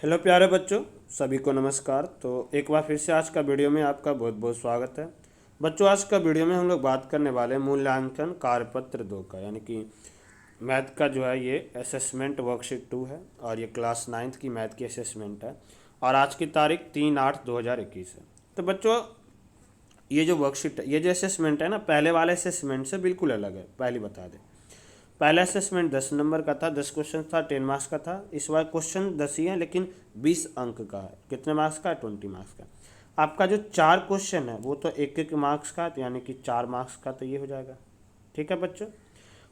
Hello प्यारे बच्चों, सभी को नमस्कार। तो एक बार फिर से आज का वीडियो में आपका बहुत बहुत स्वागत है। बच्चों, आज का वीडियो में हम लोग बात करने वाले हैं मूल्यांकन कार्यपत्र 2 का, यानी कि मैथ का जो है ये असेसमेंट वर्कशीट 2 है और ये क्लास 9th की मैथ की असेसमेंट है और आज की तारीख 3/8/2021 है। तो बच्चों, ये जो वर्कशीट है, ये जो असेसमेंट है ना, पहले वाले असेसमेंट से बिल्कुल अलग है। पहले बता दें, पहला असेसमेंट 10 नंबर का था, 10 क्वेश्चन था, 10 मार्क्स का था। इस बार क्वेश्चन 10 ही है लेकिन 20 अंक का है। कितने मार्क्स का है? 20 मार्क्स का। आपका जो 4 क्वेश्चन है वो तो 1-1 मार्क्स का, तो यानी कि 4 मार्क्स का, तो ये हो जाएगा। ठीक है बच्चों।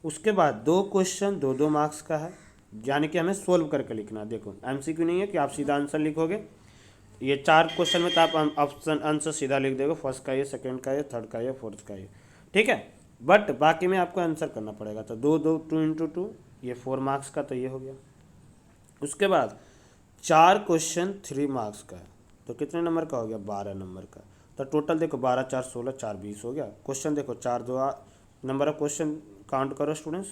उसके बाद 2 क्वेश्चन 2-2 मार्क्स का है, यानी कि हमें सोल्व करके लिखना है। देखो, एमसीक्यू नहीं है कि आप सीधा आंसर लिखोगे। ये 4 क्वेश्चन में तो आप ऑप्शन आंसर सीधा लिख दोगे, फर्स्ट का ये, सेकंड का ये, थर्ड का ये, फोर्थ का ये। ठीक है। बट बाकी में आपको आंसर करना पड़ेगा। तो 2 2 2 इंटू 2, ये 4 मार्क्स का, तो ये हो गया। उसके बाद 4 क्वेश्चन 3 मार्क्स का है, तो कितने नंबर का हो गया? 12 नंबर का। तो टोटल देखो, 12 4 16, 4 20 हो गया। क्वेश्चन देखो, 4 2 नंबर ऑफ क्वेश्चन काउंट करो स्टूडेंट्स,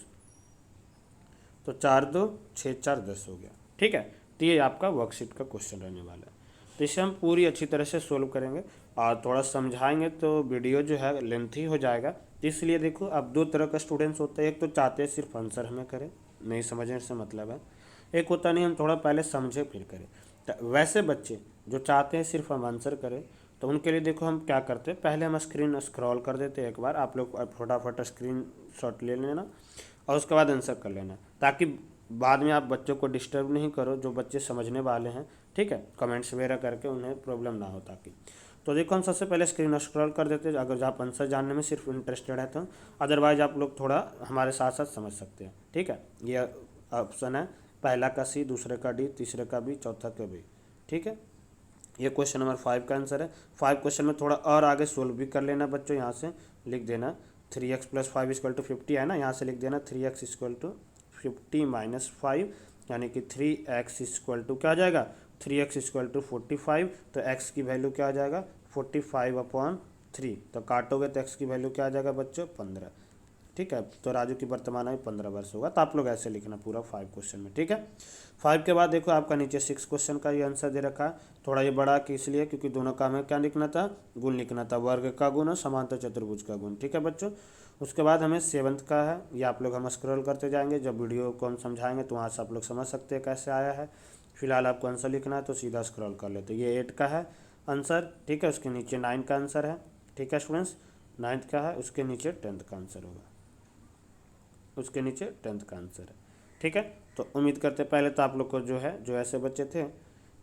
तो 4 2 6 4 10 हो गया। ठीक है। तो ये आपका वर्कशीट का क्वेश्चन रहने वाला है। तो इसे हम पूरी अच्छी तरह से सोल्व करेंगे और थोड़ा समझाएंगे, तो वीडियो जो है लेंथी हो जाएगा। इसलिए देखो, अब 2 तरह का स्टूडेंट्स होते हैं। एक तो चाहते हैं सिर्फ आंसर हमें करें, नहीं समझने से मतलब है। एक होता नहीं, हम थोड़ा पहले समझे फिर करें। तो वैसे बच्चे जो चाहते हैं सिर्फ हम आंसर करें, तो उनके लिए देखो हम क्या करते हैं। पहले हम स्क्रीन स्क्रॉल कर देते हैं। एक बार आप लोग फटाफट स्क्रीन शॉट ले लेना और उसके बाद आंसर कर लेना, ताकि बाद में आप बच्चों को डिस्टर्ब नहीं करो, जो बच्चे समझने वाले हैं। ठीक है, कमेंट्स वगैरह करके उन्हें प्रॉब्लम ना हो ताकि। तो देखो, हम सबसे पहले स्क्रीन स्क्रॉल कर देते हैं अगर आप आंसर जानने में सिर्फ इंटरेस्टेड है तो। अदरवाइज आप लोग थोड़ा हमारे साथ साथ समझ सकते हैं। ठीक है। ये ऑप्शन है, पहला का सी, दूसरे का डी, तीसरे का बी, चौथा का बी। ठीक है। ये क्वेश्चन नंबर 5 का आंसर है। 5 क्वेश्चन में थोड़ा और आगे सोल्व भी कर लेना बच्चों। यहाँ से लिख देना 3x + 5 = 50 है ना, यहाँ से लिख देना 3x = 50 - 5, यानी कि 3x = क्या आ जाएगा? 3x = 45। तो x की वैल्यू क्या आ जाएगा? 45/3। तो काटोगे तो x की वैल्यू क्या आ जाएगा बच्चों? 15। ठीक है। तो राजू की वर्तमान आयु 15 वर्ष होगा। तो आप लोग ऐसे लिखना पूरा 5 क्वेश्चन में। ठीक है। 5 के बाद देखो, आपका नीचे 6 क्वेश्चन का ये आंसर दे रखा है। थोड़ा ये बड़ा कि इसलिए क्योंकि दोनों का हमें क्या लिखना था? गुण लिखना था, वर्ग का गुण और समांतर चतुर्भुज का गुण। ठीक है बच्चों। उसके बाद हमें 7th का है। ये आप लोग हम स्क्रॉल करते जाएंगे, जब वीडियो को हम समझाएंगे तो वहाँ से आप लोग समझ सकते हैं कैसे आया है। फिलहाल आपको आंसर लिखना है तो सीधा स्क्रॉल कर लेते। ये 8 का है आंसर। ठीक है। उसके नीचे 9 का आंसर है। ठीक है स्टूडेंट्स, 9th का है, उसके नीचे 10th का आंसर होगा, उसके नीचे 10th का आंसर है। ठीक है। तो उम्मीद करते पहले तो आप लोग को जो है, जो ऐसे बच्चे थे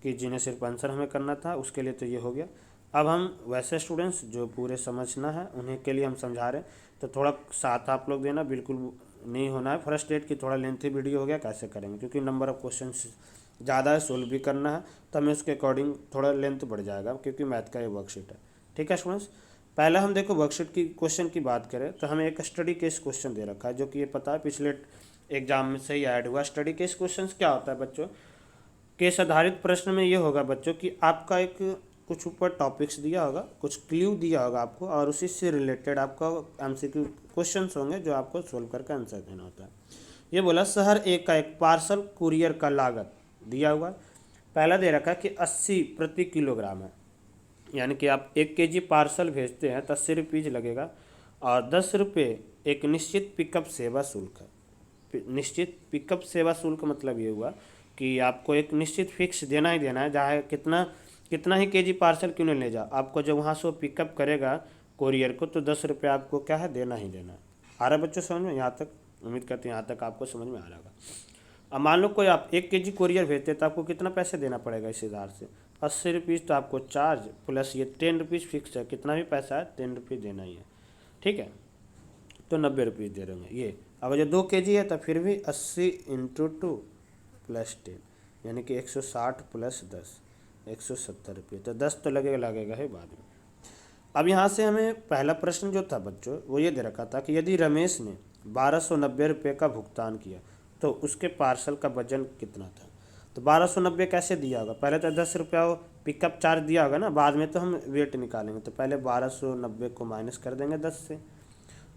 कि जिन्हें सिर्फ आंसर हमें करना था, उसके लिए तो ये हो गया। अब हम वैसे स्टूडेंट्स जो पूरे समझना है उन्हें के लिए हम समझा रहे हैं, तो थोड़ा साथ आप लोग देना, बिल्कुल नहीं होना है फ्रस्ट्रेट कि थोड़ा लेंथी वीडियो हो गया कैसे करेंगे, क्योंकि नंबर ऑफ क्वेश्चन ज़्यादा है, सोल्व भी करना है, तो हमें उसके अकॉर्डिंग थोड़ा लेंथ बढ़ जाएगा, क्योंकि मैथ का ये वर्कशीट है। ठीक है स्टूडेंट्स। पहले हम देखो वर्कशीट की क्वेश्चन की बात करें तो हमें एक स्टडी केस क्वेश्चन दे रखा है, जो कि ये पता है पिछले एग्जाम में से ही ऐड हुआ। स्टडी केस क्वेश्चन क्या होता है बच्चों? केस आधारित प्रश्न में ये होगा बच्चों कि आपका एक कुछ ऊपर टॉपिक्स दिया होगा, कुछ क्ल्यू दिया होगा आपको, और उसी से रिलेटेड आपका एमसीक्यू क्वेश्चंस होंगे जो आपको सोल्व करके आंसर देना होता है। ये बोला शहर एक का एक पार्सल कुरियर का लागत दिया हुआ है। पहला दे रखा है कि 80 प्रति किलोग्राम है, यानी कि आप 1 kg पार्सल भेजते हैं तो 80 रुपीज़ लगेगा, और 10 रुपये एक निश्चित पिकअप सेवा शुल्क है। निश्चित पिकअप सेवा शुल्क मतलब ये हुआ कि आपको एक निश्चित फिक्स देना ही देना है, चाहे कितना कितना ही kg पार्सल क्यों नहीं ले जाओ, आपको जब वहाँ से वो पिकअप करेगा कोरियर को, तो 10 रुपये आपको क्या है? देना ही देना है। आ रहा है बच्चों समझ में? यहाँ तक उम्मीद करते हैं यहाँ तक आपको समझ में आ रहा होगा। अब मान लो कोई आप 1 kg कोरियर भेजते हैं तो आपको कितना पैसे देना पड़ेगा इस हिसाब से? 80 रुपीज़ तो आपको चार्ज, प्लस ये 10 रुपीज़ फिक्स है, कितना भी पैसा है 10 रुपये देना ही है। ठीक है। तो 90 रुपीज़ दे रहे होंगे ये। अगर जो 2 kg है तो फिर भी 80 × 2 + 10, यानी कि 160 + 10, 170 रुपये। तो 10 तो लगेगा ही बाद में। अब यहाँ से हमें पहला प्रश्न जो था बच्चों, वो ये दे रखा था कि यदि रमेश ने 1290 रुपये का भुगतान किया तो उसके पार्सल का वजन कितना था? तो 1290 कैसे दिया होगा? पहले तो 10 रुपया पिकअप चार्ज दिया होगा ना, बाद में तो हम वेट निकालेंगे। तो पहले 1290 को माइनस कर देंगे 10 से,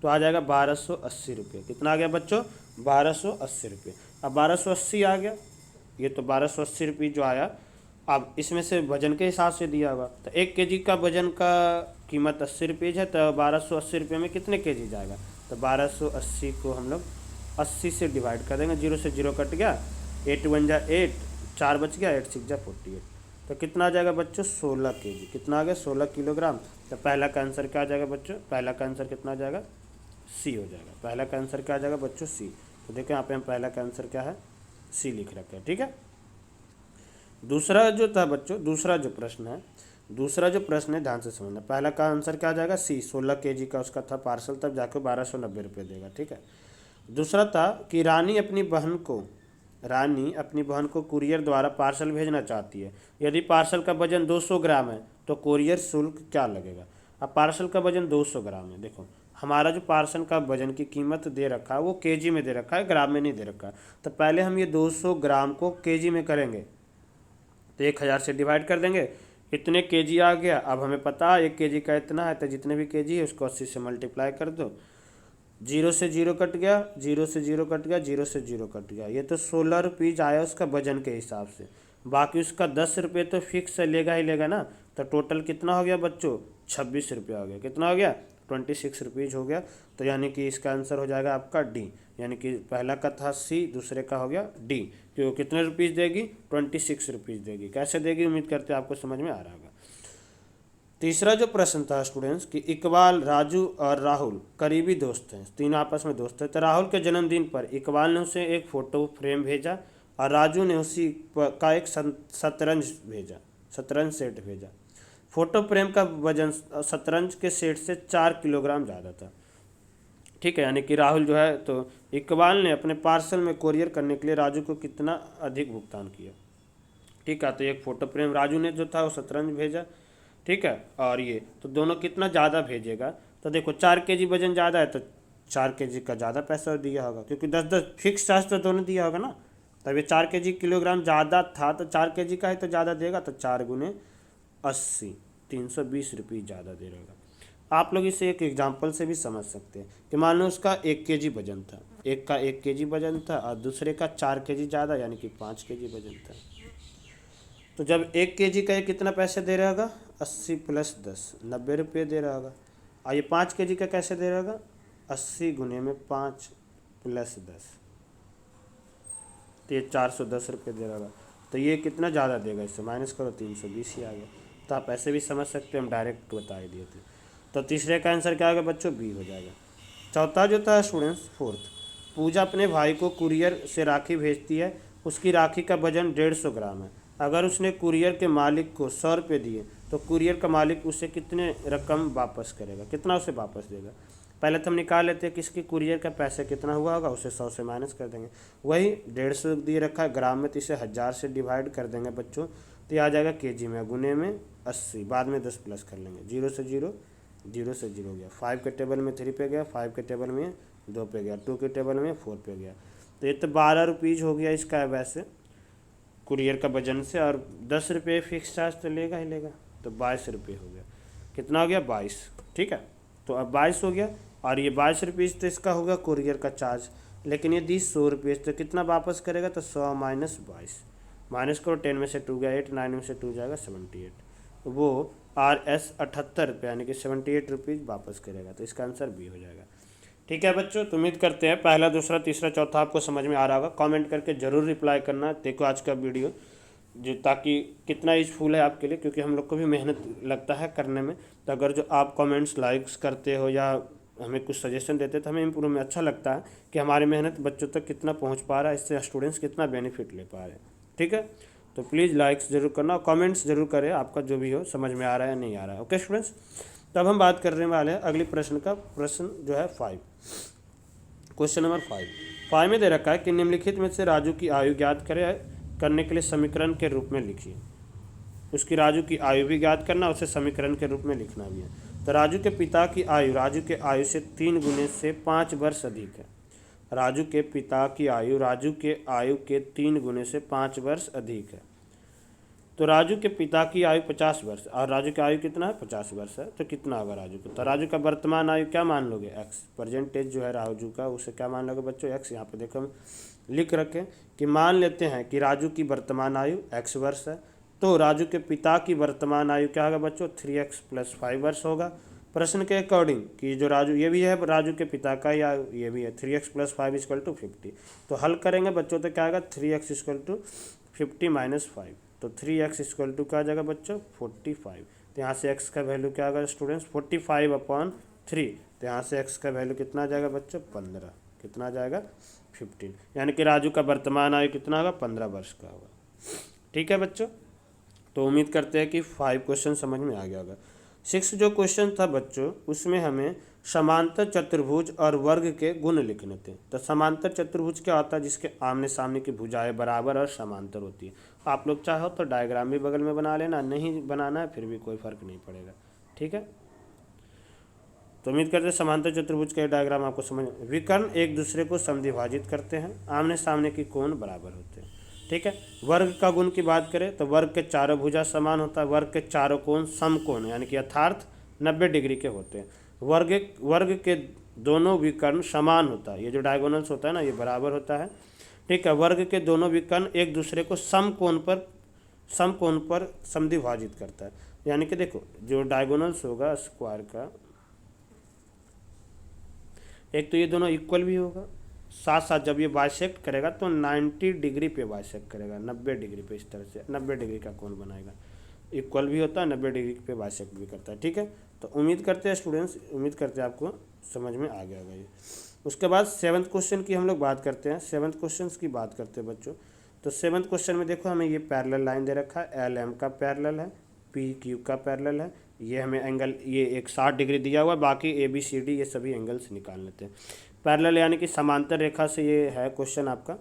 तो आ जाएगा 1280 रुपये। कितना आ गया बच्चों? 1280 रुपये। अब 1280 आ गया, ये तो 1280 रुपये जो आया, अब इसमें से वजन के हिसाब से दिया होगा, तो 1 kg का वजन का कीमत 80 रुपये है, तो 1280 रुपये में कितने kg जाएगा? तो 1280 को हम लोग 80 से डिवाइड कर देंगे, 0 से 0 कट गया, 8 1 जा 8, 4 बच गया, 8 6 जा 48, तो कितना आ जाएगा बच्चों? 16 kg। कितना आ गया? 16 किलोग्राम। तो पहला का आंसर क्या आ जाएगा बच्चों? पहला का आंसर कितना आ जाएगा? सी हो जाएगा। पहला का आंसर क्या आ जाएगा बच्चों? सी। तो देखो यहाँ पे हम पहला का आंसर क्या है? सी लिख रखे हैं, ठीक है। दूसरा जो था बच्चों, दूसरा जो प्रश्न है ध्यान से समझना। पहला का आंसर क्या आ जाएगा? सी, 16 kg का उसका था पार्सल, तब जाकर 1290 रुपये देगा, ठीक है। दूसरा था कि रानी अपनी बहन को कुरियर द्वारा पार्सल भेजना चाहती है। यदि पार्सल का वजन 200 ग्राम है तो कुरियर शुल्क क्या लगेगा? अब पार्सल का वजन 200 ग्राम है, देखो हमारा जो पार्सल का वजन की कीमत दे रखा है वो केजी में दे रखा है, ग्राम में नहीं दे रखा है। तो पहले हम ये 200 ग्राम को केजी में करेंगे, तो 1000 से डिवाइड कर देंगे, इतने केजी आ गया। अब हमें पता है 1 kg का इतना है, तो जितने भी केजी है उसको 80 से मल्टीप्लाई कर दो, 0 से 0 कट गया, 0 से 0 कट गया, 0 से 0 कट गया। ये तो 16 रुपीज़ आया उसका वजन के हिसाब से, बाकी उसका 10 रुपये तो फिक्स लेगा ही लेगा ना। तो टोटल कितना हो गया बच्चों? 26 रुपये हो गया। कितना हो गया? 26 रुपीज़ हो गया। तो यानी कि इसका आंसर हो जाएगा आपका डी, यानी कि पहला का था सी, दूसरे का हो गया डी। क्यों? कितने रुपीज़ देगी? 26 रुपीज़ देगी। कैसे देगी? उम्मीद करते हैं आपको समझ में आ रहा होगा। तीसरा जो प्रश्न था स्टूडेंट्स कि इकबाल, राजू और राहुल करीबी दोस्त हैं, तीनों आपस में दोस्त हैं। तो राहुल के जन्मदिन पर इकबाल ने उसे एक फ़ोटो फ्रेम भेजा और राजू ने उसी का एक शतरंज सेट भेजा। फोटो फ्रेम का वजन शतरंज के सेट से 4 किलोग्राम ज़्यादा था, ठीक है। यानी कि राहुल जो है, तो इकबाल ने अपने पार्सल में कोरियर करने के लिए राजू को कितना अधिक भुगतान किया, ठीक है। तो एक फ़ोटो फ्रेम राजू ने जो था वो शतरंज भेजा, ठीक है। और ये तो दोनों कितना ज़्यादा भेजेगा? तो देखो 4 kg वजन ज़्यादा है तो 4 kg का ज़्यादा पैसा दिया होगा, क्योंकि 10-10 फिक्स चार्ज तो दोनों दिया होगा ना। तब ये 4 kg किलोग्राम ज़्यादा था तो 4 kg का ही तो ज़्यादा देगा, तो 4 गुने 80, 320 रुपये ज़्यादा दे रहेगा। आप लोग इसे एक एग्जाम्पल से भी समझ सकते हैं कि मान लो उसका 1 kg वजन था, एक का 1 kg वजन था और दूसरे का 4 kg ज़्यादा, यानी कि 5 kg वजन था। तो जब 1 kg का ये कितना पैसे दे रहा होगा? 80 + 10, 90 रुपये दे रहा होगा। और ये 5 kg का कैसे दे रहा होगा? 80 गुने में 5 + 10, तो ये 410 रुपये दे रहा होगा। तो ये कितना ज़्यादा देगा? इससे माइनस करो, 320 ही आ गया। तो आप ऐसे भी समझ सकते हैं, हम डायरेक्ट बता ही दिए थे। तो तीसरे का आंसर क्या होगा बच्चों? बी हो जाएगा। चौथा जो था स्टूडेंट्स, फोर्थ, पूजा अपने भाई को कुरियर से राखी भेजती है। उसकी राखी का वजन 150 ग्राम है। अगर उसने कुरियर के मालिक को 100 रुपये दिए तो कुरियर का मालिक उसे कितने रकम वापस करेगा? कितना उसे वापस देगा? पहले तो हम निकाल लेते हैं कि इसकी कुरियर का पैसा कितना हुआ होगा, उसे 100 से माइनस कर देंगे। वही 150 दिए रखा है ग्राम में, तो इसे 1000 से डिवाइड कर देंगे बच्चों, तो ये आ जाएगा केजी में, गुने में 80, बाद में 10 प्लस कर लेंगे, 0 से 0, 0 से 0 गया, 5 के टेबल में 3 पे गया, 5 के टेबल में 2 पे गया, 2 के टेबल में 4 पे गया। तो ये तो 12 रुपीज़ हो गया इसका वैसे कुरियर का वजन से, और 10 रुपये फिक्स चार्ज तो लेगा ही लेगा, तो 22 रुपये हो गया। कितना हो गया? 22, ठीक है। तो अब 22 हो गया, और ये 22 रुपीज़ तो इसका होगा कुरियर का चार्ज, लेकिन ये 100 रुपये तो कितना वापस करेगा? तो 100 - 22, माइनस करो, 10 में से 2 गया 8, 9 में से 2 जाएगा 78, तो वो RS 78 रुपये यानी कि 78 रुपीज़ वापस करेगा। तो इसका आंसर बी हो जाएगा, ठीक है बच्चों। तो उम्मीद करते हैं पहला, दूसरा, तीसरा, चौथा आपको समझ में आ रहा होगा। कमेंट करके ज़रूर रिप्लाई करना। देखो आज का वीडियो जो, ताकि कितना यूजफुल है आपके लिए, क्योंकि हम लोग को भी मेहनत लगता है करने में। तो अगर जो आप कमेंट्स लाइक्स करते हो या हमें कुछ सजेशन देते तो हमें इम्प्रूव में अच्छा लगता है कि हमारी मेहनत बच्चों तक कितना पहुंच पा रहा है, इससे स्टूडेंट्स कितना बेनिफिट ले पा रहे हैं, ठीक है। तो प्लीज़ लाइक्स ज़रूर करना और कमेंट्स ज़रूर करें, आपका जो भी हो समझ में आ रहा है या नहीं आ रहा है। ओके स्टूडेंट्स, तब हम बात करने वाले हैं अगली प्रश्न का। प्रश्न जो है 5, क्वेश्चन नंबर 5 में दे रखा है कि निम्नलिखित में से राजू की आयु ज्ञात करने के लिए समीकरण के रूप में लिखिए। उसकी राजू की आयु भी ज्ञात करना, उसे समीकरण के रूप में लिखना भी है। तो राजू के पिता की आयु राजू के आयु से 3 गुने से 5 वर्ष अधिक है। राजू के पिता की आयु राजू के आयु के 3 गुने से 5 वर्ष अधिक है। तो राजू के पिता की आयु 50 वर्ष और राजू की आयु कितना है? 50 वर्ष है। तो कितना होगा राजू को? तो राजू का वर्तमान आयु क्या मान लोगे? एक्स, परसेंटेज जो है राजू का उसे क्या मान लोगे बच्चों? एक्स। यहाँ पे देखो हम लिख रखें कि मान लेते हैं कि राजू की वर्तमान आयु एक्स वर्ष है तो राजू के पिता की वर्तमान आयु क्या होगा बच्चों, 3x + 5 वर्ष होगा। प्रश्न के अकॉर्डिंग कि जो राजू, ये भी है राजू के पिता का या ये भी है 3x + 5 = 50। तो हल करेंगे बच्चों तो क्या आएगा, 3x = 50 - 5। तो 3x = क्या आ जाएगा बच्चों, 45। तो यहाँ से x का वैल्यू क्या आएगा स्टूडेंट्स, 45/3। तो यहाँ से x का वैल्यू कितना आ जाएगा बच्चों, 15। कितना आ जाएगा, 15। यानी कि राजू का वर्तमान आयु कितना होगा, 15 वर्ष का होगा। ठीक है बच्चों, तो उम्मीद करते हैं कि 5 क्वेश्चन समझ में आ गया होगा। 6 जो क्वेश्चन था बच्चों, उसमें हमें समांतर चतुर्भुज और वर्ग के गुण लिखने थे। तो समांतर चतुर्भुज क्या होता है, जिसके आमने सामने की भुजाएं बराबर और समांतर होती है। आप लोग चाहो तो डायग्राम भी बगल में बना लेना, नहीं बनाना है फिर भी कोई फर्क नहीं पड़ेगा। ठीक है, तो उम्मीद करते हैं समांतर चतुर्भुज का डायग्राम आपको समझ। विकर्ण एक दूसरे को समद्विभाजित करते हैं, आमने सामने की कोण बराबर होते हैं। ठीक है, वर्ग का गुण की बात करें तो वर्ग के चारों भुजा समान होता है, वर्ग के चारों कोण समकोण यानी कि अर्थात 90 डिग्री के होते हैं। वर्ग के दोनों विकर्ण समान होता है, ये जो डायगोनल्स होता है ना, ये बराबर होता है। ठीक है, वर्ग के दोनों विकर्ण एक दूसरे को समकोण पर समद्विभाजित करता है। यानी कि देखो जो डायगोनल्स होगा स्क्वायर का, एक तो ये दोनों इक्वल भी होगा, साथ साथ जब ये बाइसेक्ट करेगा तो 90 डिग्री पे बाइसेक्ट करेगा, 90 डिग्री पे, इस तरह से 90 डिग्री का कोण बनाएगा। इक्वल भी होता है, 90 डिग्री पे बाइसेक्ट भी करता है। ठीक है, तो उम्मीद करते हैं स्टूडेंट्स, उम्मीद करते हैं आपको समझ में आ गया होगा ये। उसके बाद 7th क्वेश्चन की हम लोग बात करते हैं। 7th क्वेश्चन की बात करते हैं बच्चों, तो 7th क्वेश्चन में देखो हमें ये पैरेलल लाइन दे रखा है, एल एम का पैरेलल है, पी क्यू का पैरेलल है, ये हमें एंगल ये एक 60 डिग्री दिया हुआ है, बाकी ए बी सी डी ये सभी एंगल्स निकाल लेते हैं। पैरेलल यानी कि समांतर रेखा से ये है क्वेश्चन आपका।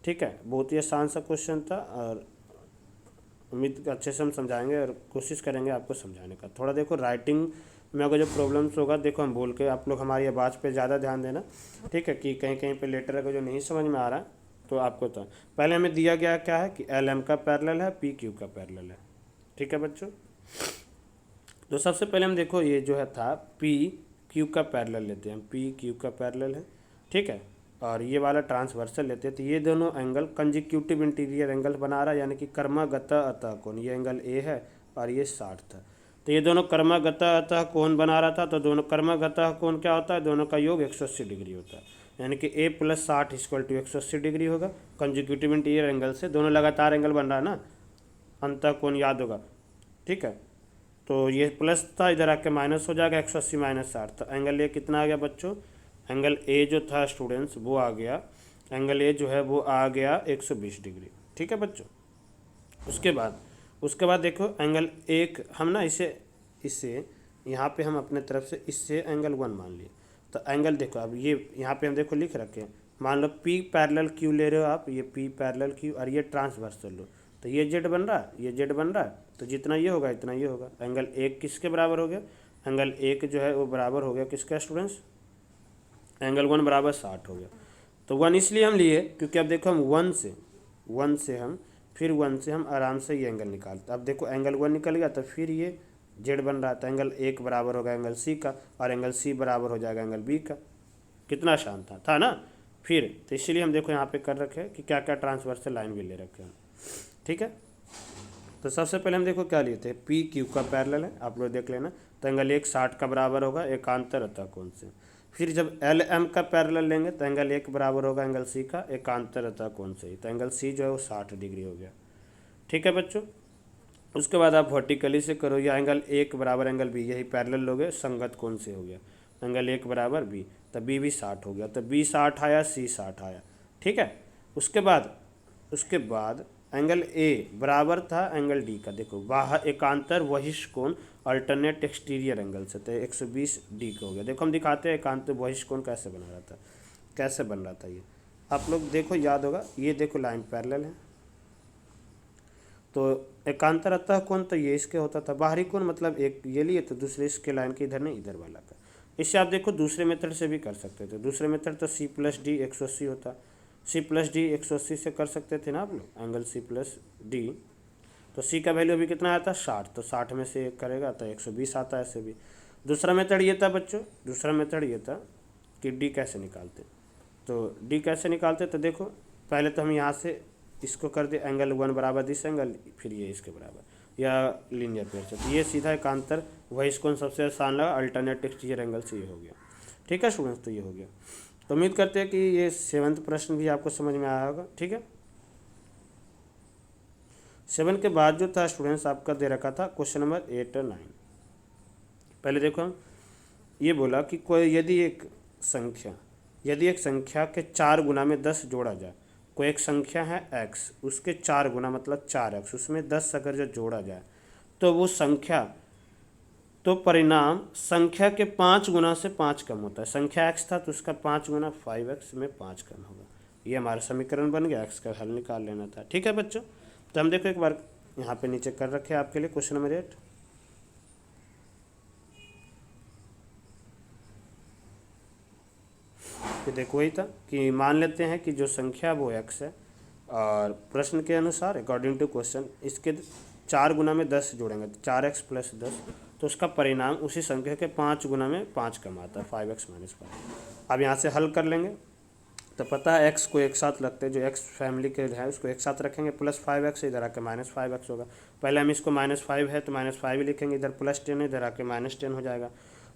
ठीक है, बहुत ही आसान सा क्वेश्चन था और उम्मीद अच्छे से हम समझाएंगे और कोशिश करेंगे आपको समझाने का। थोड़ा देखो राइटिंग में अगर जो प्रॉब्लम्स होगा देखो हम बोल के, आप लोग हमारी आवाज़ पे ज़्यादा ध्यान देना। ठीक है, कि कहीं कहीं पे लेटर अगर जो नहीं समझ में आ रहा है तो आपको तो पहले हमें दिया गया क्या है कि एल एम का पैरेलल है, पी क्यू का पैरेलल है। ठीक है बच्चों, तो सबसे पहले हम देखो ये जो है था पी क्यू का पैरेलल लेते हैं, पी क्यू का पैरेलल है। ठीक है, और ये वाला ट्रांसवर्सल लेते हैं, तो ये दोनों एंगल कंजिक्यूटिव इंटीरियर एंगल बना रहा है, यानी कि कर्मगत अतः कोण। ये एंगल ए है और ये 60 था, तो ये दोनों कर्मगत अतः कोण बना रहा था। तो दोनों कर्मगत कोण क्या होता है, दोनों का योग 180 डिग्री होता है, यानी कि a + 60 = 180 डिग्री होगा। कंजिक्यूटिव इंटीरियर एंगल से दोनों लगातार एंगल बन रहा है ना, अंतः कोण याद होगा। ठीक है, तो ये प्लस था, इधर आके माइनस हो जाएगा, 180 - 60। तो एंगल ए कितना आ गया बच्चों, एंगल ए जो था स्टूडेंट्स वो आ गया, एंगल ए जो है वो आ गया 120 डिग्री। ठीक है बच्चों, उसके बाद देखो एंगल एक हम ना इसे यहाँ पे हम अपने तरफ से इससे एंगल 1 मान लिए। तो एंगल देखो अब ये यहाँ पे हम देखो लिख रखे हैं, मान लो पी पैरेलल क्यू ले रहे हो आप, ये पी पैरेलल क्यू और ये ट्रांसवर्सल लो, तो ये जेड बन रहा है, ये जेड बन रहा है, तो जितना ये होगा इतना ये होगा। एंगल एक किसके बराबर हो गया, एंगल एक जो है वो बराबर हो गया किसका स्टूडेंट्स, एंगल 1 = 60 हो गया। तो 1 इसलिए हम लिए क्योंकि अब देखो हम 1 से हम आराम से ये एंगल निकालते। अब देखो एंगल 1 निकल गया तो फिर ये जेड बन रहा था, एंगल एक बराबर होगा एंगल सी का, और एंगल सी बराबर हो जाएगा एंगल बी का। कितना आसान था ना। फिर तो इसीलिए हम देखो यहाँ पे कर रखे हैं कि क्या क्या ट्रांसवर्सल लाइन भी ले रखे हैं। ठीक है, तो सबसे पहले हम देखो क्या लिए थे, पी क्यू का पैरेलल है, आप लोग देख लेना। तो एंगल एक 60 का बराबर होगा एकांतर अतः कोण से। फिर जब एल एम का पैरेलल लेंगे तो एंगल एक बराबर होगा एंगल सी का एकांतर अतः कोण से ही। तो एंगल सी जो है वो 60 डिग्री हो गया। ठीक है बच्चों, उसके बाद आप वर्टिकली से करो, या एंगल एक बराबर एंगल बी, यही पैरेलल लोगे संगत कोण से हो गया, एंगल एक बराबर बी, तो बी भी 60 हो गया, तो बी 60 आया, सी 60 आया। ठीक है, उसके बाद एंगल ए बराबर था एंगल डी का, देखो बाहर एकांतर बहिष्ठ कोण अल्टरनेट एक्सटीरियर एंगल से, तो 120 डी का हो गया। देखो हम दिखाते हैं एकांतर बहिष्ठ कोण कैसे बन रहा था ये आप लोग देखो याद होगा। ये देखो लाइन पैरेलल है, तो एकांतर अतः कोण तो ये इसके होता था, बाहरी कोण मतलब एक ये लिए तो दूसरे इसके लाइन के इधर नहीं इधर वाला का। इससे आप देखो दूसरे मेथड से भी कर सकते थे, दूसरे मेथड तो सी + डी 180 होता, सी + डी 180 से कर सकते थे ना आप लोग, एंगल सी + डी। तो सी का वैल्यू अभी कितना आया था 60, तो 60 में से एक करेगा तो 120 आता है ऐसे भी। दूसरा मेथड ये था बच्चों, दूसरा मेथड ये था कि डी कैसे निकालते। तो डी कैसे निकालते, तो देखो पहले तो हम यहाँ से इसको कर दे एंगल 1 बराबर दिस एंगल, फिर ये इसके बराबर, या लीनियर पेयर से, तो ये सीधा एक आंतर वही इसको सबसे आसान लगा, अल्टरनेट टेक्सचर एंगल से ये हो गया। ठीक है स्टूडेंट्स, तो ये हो गया। तो उम्मीद करते हैं कि ये 7th प्रश्न भी आपको समझ में आया होगा। ठीक है, 7 के बाद जो था स्टूडेंट्स आपका दे रखा था क्वेश्चन नंबर 8 और 9। पहले देखो हम ये बोला कि कोई यदि एक संख्या के 4 गुना में 10 जोड़ा जाए, कोई एक संख्या है x, उसके 4 गुना मतलब 4x, उसमें 10 अगर जो जोड़ा जाए तो वो संख्या, तो परिणाम संख्या के 5 गुना से 5 कम होता है। संख्या x था तो उसका 5 गुना 5x में 5 कम होगा। ये हमारा समीकरण बन गया, x का हल निकाल लेना था। ठीक है बच्चों, तो हम देखो एक बार यहाँ पे नीचे कर रखे हैं आपके लिए क्वेश्चन नंबर 8। कि देखो वही था कि मान लेते हैं कि जो संख्या वो x है, और प्रश्न के अनुसार अकॉर्डिंग टू क्वेश्चन इसके 4 गुना में 10 जोड़ेंगे तो 4x प्लस 10, तो उसका परिणाम उसी संख्या के 5 गुना में 5 कम आता है, 5x माइनस 5। अब यहाँ से हल कर लेंगे तो पता है x को एक साथ रखते हैं, जो x फैमिली के है उसको एक साथ रखेंगे, प्लस 5x इधर आके माइनस 5x होगा। पहले हम इसको -5 है तो -5 ही लिखेंगे, इधर +10 इधर आके -10 हो जाएगा।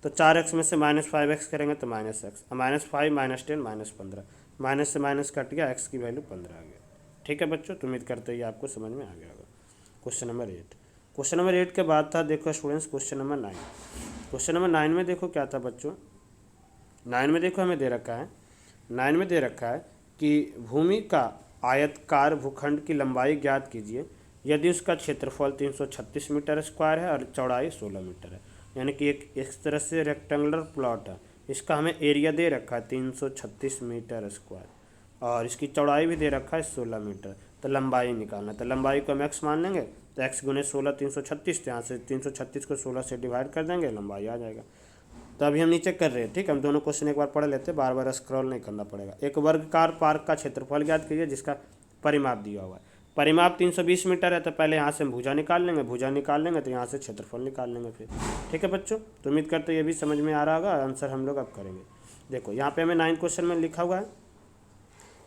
तो 4x में से -5x करेंगे तो -x, -5 -10 -15, माइनस से माइनस कट गया, x की वैल्यू 15 आ गया। ठीक है बच्चों, तो उम्मीद करते हैं आपको समझ में आ गया होगा। Question number 8। क्वेश्चन नंबर 8 के बाद था देखो students question number 9। Question number 9 में देखो क्या था बच्चों, 9 में देखो हमें दे रखा है, 9 में दे रखा है कि भूमि का आयतकार भूखंड की लंबाई ज्ञात कीजिए यदि उसका क्षेत्रफल 336 मीटर स्क्वायर है और चौड़ाई 16 मीटर है। यानी कि एक इस तरह से रेक्टेंगुलर प्लॉट है, इसका हमें एरिया दे रखा है 336 मीटर स्क्वायर, और इसकी चौड़ाई भी दे रखा है 16 मीटर। तो लंबाई निकालना, तो लंबाई को हम x मान लेंगे, तो x गुने 16 336, तो यहाँ से 336 को 16 से डिवाइड कर देंगे, लंबाई आ जाएगा। तो अभी हम नीचे कर रहे हैं। ठीक है, हम दोनों क्वेश्चन एक बार पढ़ लेते हैं, बार बार स्क्रॉल नहीं करना पड़ेगा। एक वर्गाकार पार्क का क्षेत्रफल ज्ञात कीजिए जिसका परिमाप दिया हुआ है। परिमाप 320 मीटर है, तो पहले यहाँ से हम भुजा निकाल लेंगे, भुजा निकाल लेंगे तो यहाँ से क्षेत्रफल निकाल लेंगे फिर। ठीक है बच्चों, तो उम्मीद करते हैं ये भी समझ में आ रहा होगा। आंसर हम लोग अब करेंगे। देखो यहाँ पे हमें 9 क्वेश्चन में लिखा हुआ है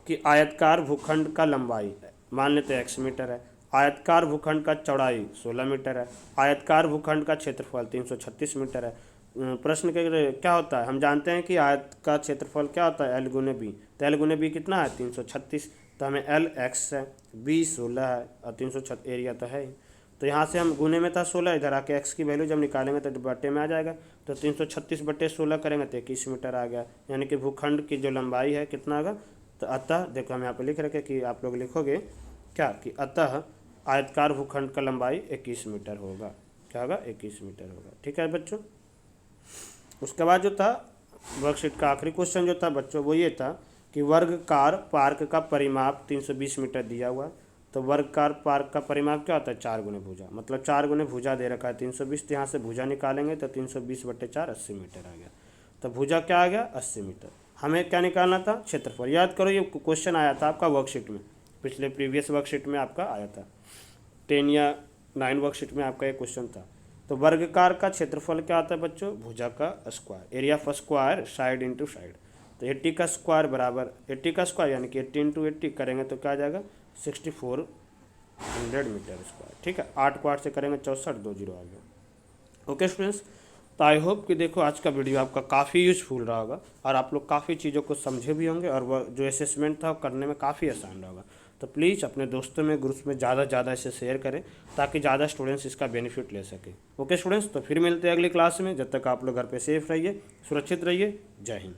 कि आयतकार भूखंड का लंबाई मान लेते हैं x मीटर है, आयतकार भूखंड का चौड़ाई 16 मीटर है, आयतकार भूखंड का क्षेत्रफल 336 मीटर है। प्रश्न के क्या होता है, हम जानते हैं कि आयत का क्षेत्रफल क्या होता है, L गुने बी। तो L गुने बी कितना है 336, तो हमें L x है, B 16 है और 336 एरिया तो है ही। तो यहाँ से हम गुने में था 16, इधर आके x की वैल्यू जब निकालेंगे तो बट्टे में आ जाएगा, तो 336 बट्टे 16 करेंगे तो 21 मीटर आ गया। यानी कि भूखंड की जो लंबाई है कितना होगा, तो अतः देखो हम यहाँ पर लिख रखे कि आप लोग लिखोगे क्या कि अतः आयतकार भूखंड का लंबाई 21 मीटर होगा। क्या होगा, 21 मीटर होगा। ठीक है बच्चों, उसके बाद जो था वर्कशीट का आखिरी क्वेश्चन जो था बच्चों वो ये था कि वर्गाकार पार्क का परिमाप 320 मीटर दिया हुआ, तो वर्गाकार पार्क का परिमाप क्या होता है 4 गुने भुजा, मतलब 4 गुने भुजा दे रखा है 320, तो यहाँ से भुजा निकालेंगे तो 320 बट्टे 4 80 मीटर आ गया। तो भुजा क्या आ गया 80 मीटर। हमें क्या निकालना था, क्षेत्रफल। याद करो ये क्वेश्चन आया था आपका वर्कशीट में, पिछले प्रीवियस वर्कशीट में आपका आया था, 10 या 9 वर्कशीट में आपका ये क्वेश्चन था। तो वर्गाकार का क्षेत्रफल क्या आता है बच्चों, भुजा का square, area of square side into side. तो 80 का स्क्वायर बराबर 80 का स्क्वायर यानी कि 80 इंटू 80 करेंगे तो क्या आ जाएगा 6400 मीटर स्क्वायर। ठीक है, 8 को 8 से करेंगे 64, 2 0 आ गया। ओके स्टूडेंट्स, तो आई होप कि देखो आज का वीडियो आपका काफ़ी यूजफुल रहा होगा और आप लोग काफ़ी चीज़ों को समझे भी होंगे, और वह जो असेसमेंट था वो करने में काफ़ी आसान रहा होगा। तो प्लीज़ अपने दोस्तों में ग्रुप्स में ज़्यादा से ज़्यादा इसे शेयर करें ताकि ज़्यादा स्टूडेंट्स इसका बेनिफिट ले सकें। ओके स्टूडेंट्स, तो फिर मिलते हैं अगली क्लास में। जब तक आप लोग घर पे सेफ रहिए, सुरक्षित रहिए। जय हिंद।